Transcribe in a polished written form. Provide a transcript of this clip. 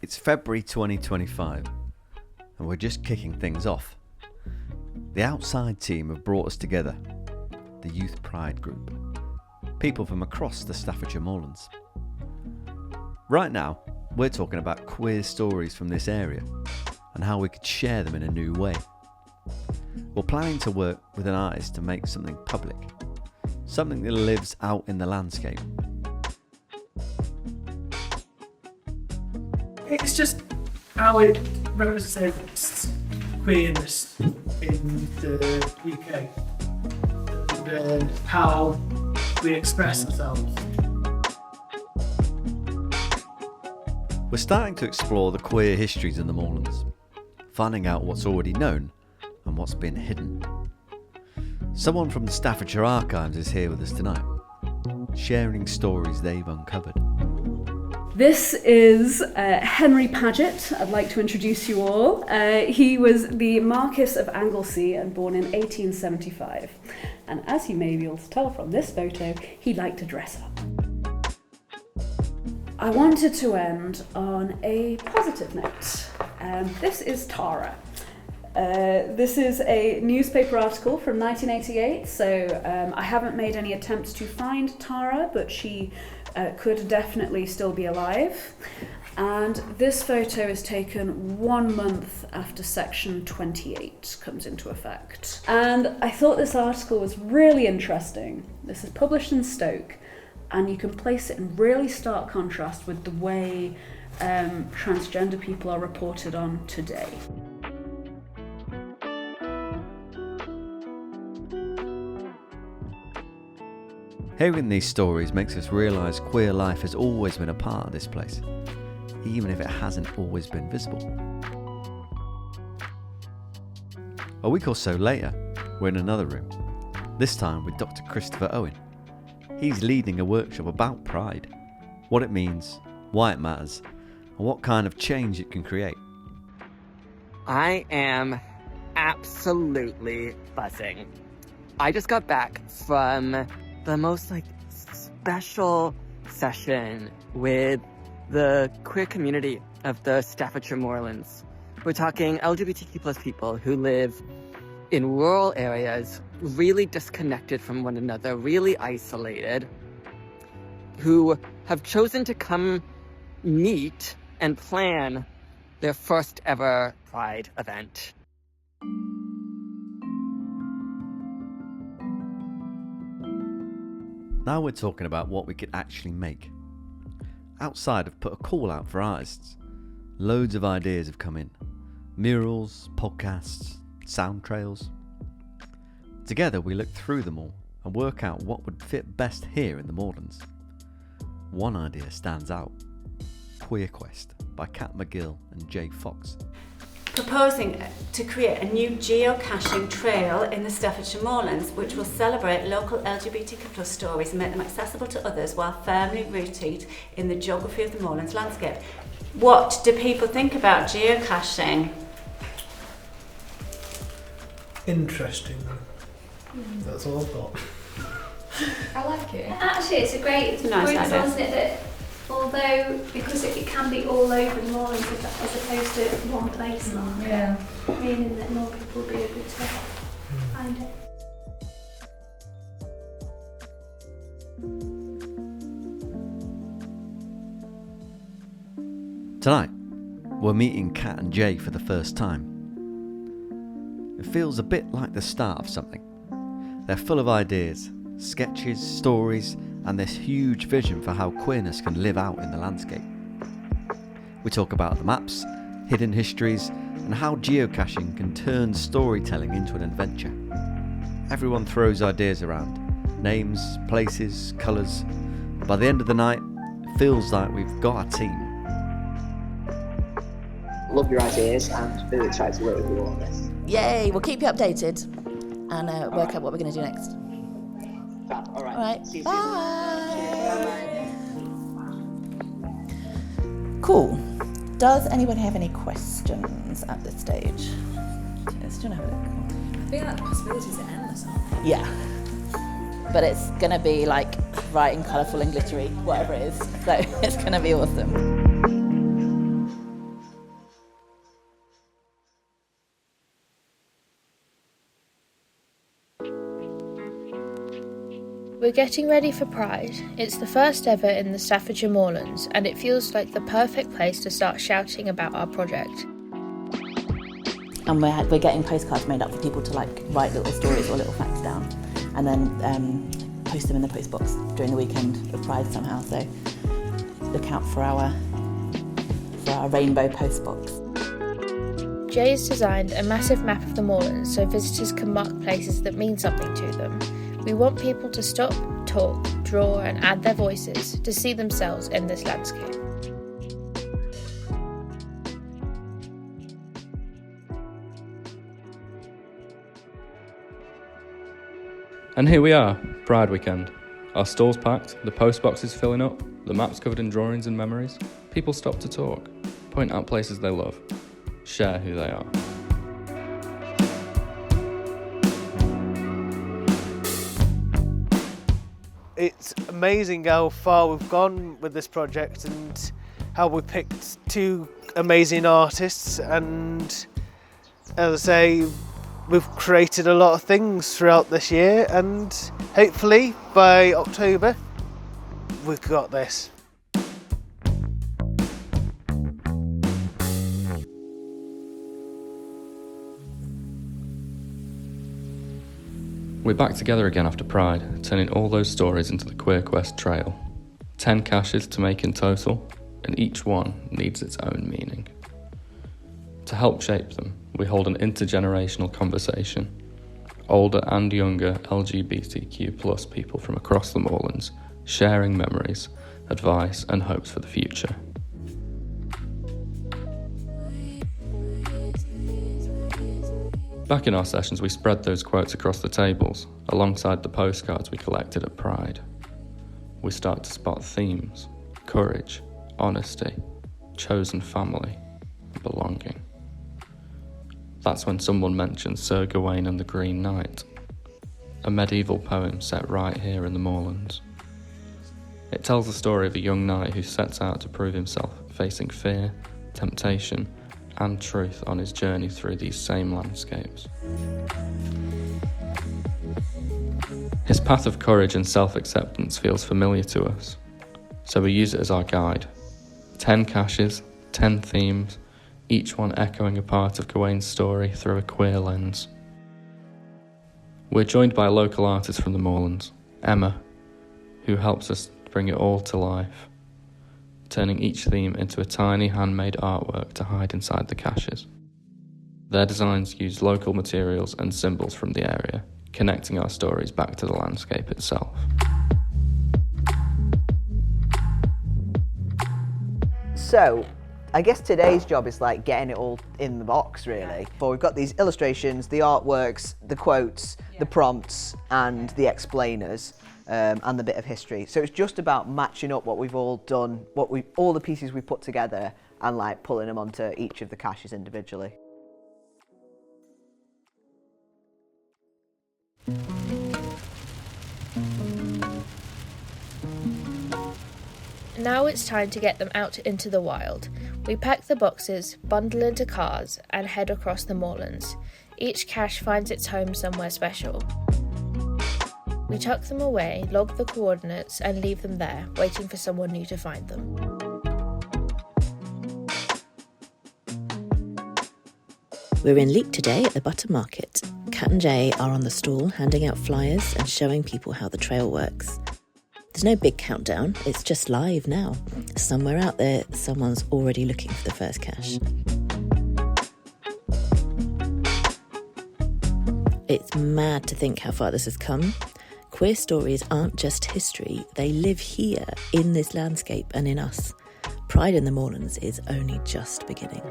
It's February 2025 and we're just kicking things off. The outside team have brought us together, the Youth Pride group, people from across the Staffordshire Moorlands. Right now, we're talking about queer stories from this area and how we could share them in a new way. We're planning to work with an artist to make something public, something that lives out in the landscape. It's just how it represents queerness in the UK and how we express ourselves. We're starting to explore the queer histories in the Moorlands, finding out what's already known and what's been hidden. Someone from the Staffordshire Archives is here with us tonight, sharing stories they've uncovered. This is Henry Paget. I'd like to introduce you all. He was the Marquess of Anglesey and born in 1875. And as you may be able to tell from this photo, he liked to dress up. I wanted to end on a positive note. This is Tara. This is a newspaper article from 1988, so I haven't made any attempts to find Tara, but she could definitely still be alive. And this photo is taken 1 month after Section 28 comes into effect. And I thought this article was really interesting. This is published in Stoke, and you can place it in really stark contrast with the way transgender people are reported on today. Hearing these stories makes us realise queer life has always been a part of this place, even if it hasn't always been visible. A week or so later, we're in another room, this time with Dr. Christopher Owen. He's leading a workshop about pride, what it means, why it matters, and what kind of change it can create. I am absolutely buzzing. I just got back from the most special session with the queer community of the Staffordshire Moorlands. We're talking LGBTQ plus people who live in rural areas, really disconnected from one another, really isolated, who have chosen to come meet and plan their first ever Pride event. Now we're talking about what we could actually make. Outside I've put a call out for artists. Loads of ideas have come in. Murals, podcasts, sound trails. Together we look through them all and work out what would fit best here in the Moorlands. One idea stands out. Queer Quest by Kat McGill and Jay Fox. Proposing to create a new geocaching trail in the Staffordshire Moorlands which will celebrate local LGBTQ+ stories and make them accessible to others while firmly rooted in the geography of the Moorlands landscape. What do people think about geocaching? Interesting. That's all I've got. I like it. Actually, it's a great nice point, idea. isn't it? That although, because it can be all over the Moorlands as opposed to one place, Yeah. meaning that more people will be able to find it. Tonight, we're meeting Kat and Jay for the first time. It feels a bit like the start of something. They're full of ideas, sketches, stories, and this huge vision for how queerness can live out in the landscape. We talk about the maps, hidden histories, and how geocaching can turn storytelling into an adventure. Everyone throws ideas around, names, places, colours. By the end of the night, it feels like we've got a team. Love your ideas and really excited to work with you all on this. Yay, we'll keep you updated and work out what we're going to do next. Fab. All right. All right, See you bye. soon. Cool. Does anyone have any questions at this stage? Yes, do you want to have a look? I feel like the possibilities are endless, aren't they? Yeah. But it's going to be like bright and colourful and glittery, whatever it is. So it's going to be awesome. We're getting ready for Pride. It's the first ever in the Staffordshire Moorlands, and it feels like the perfect place to start shouting about our project. And we're getting postcards made up for people to write little stories or little facts down, and then post them in the postbox during the weekend of Pride somehow. So look out for our rainbow postbox. Jay's designed a massive map of the Moorlands so visitors can mark places that mean something to them. We want people to stop, talk, draw and add their voices to see themselves in this landscape. And here we are, Pride weekend. Our stalls packed, the post boxes filling up, the maps covered in drawings and memories. People stop to talk, point out places they love, share who they are. It's amazing how far we've gone with this project and how we picked two amazing artists, and as I say, we've created a lot of things throughout this year, and hopefully by October we've got this. We're back together again after Pride, turning all those stories into the Queer Quest Trail. 10 caches to make in total, and each one needs its own meaning. To help shape them, we hold an intergenerational conversation. Older and younger LGBTQ+ people from across the Moorlands, sharing memories, advice and hopes for the future. Back in our sessions, we spread those quotes across the tables, alongside the postcards we collected at Pride. We start to spot themes: courage, honesty, chosen family, and belonging. That's when someone mentions Sir Gawain and the Green Knight, a medieval poem set right here in the Moorlands. It tells the story of a young knight who sets out to prove himself, facing fear, temptation, and truth on his journey through these same landscapes. His path of courage and self-acceptance feels familiar to us, so we use it as our guide. 10 caches, 10 themes, each one echoing a part of Gawain's story through a queer lens. We're joined by a local artist from the Moorlands, Emma, who helps us bring it all to life, turning each theme into a tiny handmade artwork to hide inside the caches. Their designs use local materials and symbols from the area, connecting our stories back to the landscape itself. So, I guess today's job is getting it all in the box, really. But we've got these illustrations, the artworks, the quotes, the prompts, and the explainers. And the bit of history. So it's just about matching up what we've all done, all the pieces we've put together, and pulling them onto each of the caches individually. Now it's time to get them out into the wild. We pack the boxes, bundle into cars, and head across the Moorlands. Each cache finds its home somewhere special. We tuck them away, log the coordinates, and leave them there, waiting for someone new to find them. We're in Leek today at the Butter Market. Kat and Jay are on the stall, handing out flyers and showing people how the trail works. There's no big countdown, it's just live now. Somewhere out there, someone's already looking for the first cache. It's mad to think how far this has come. Queer stories aren't just history, they live here, in this landscape and in us. Pride in the Moorlands is only just beginning.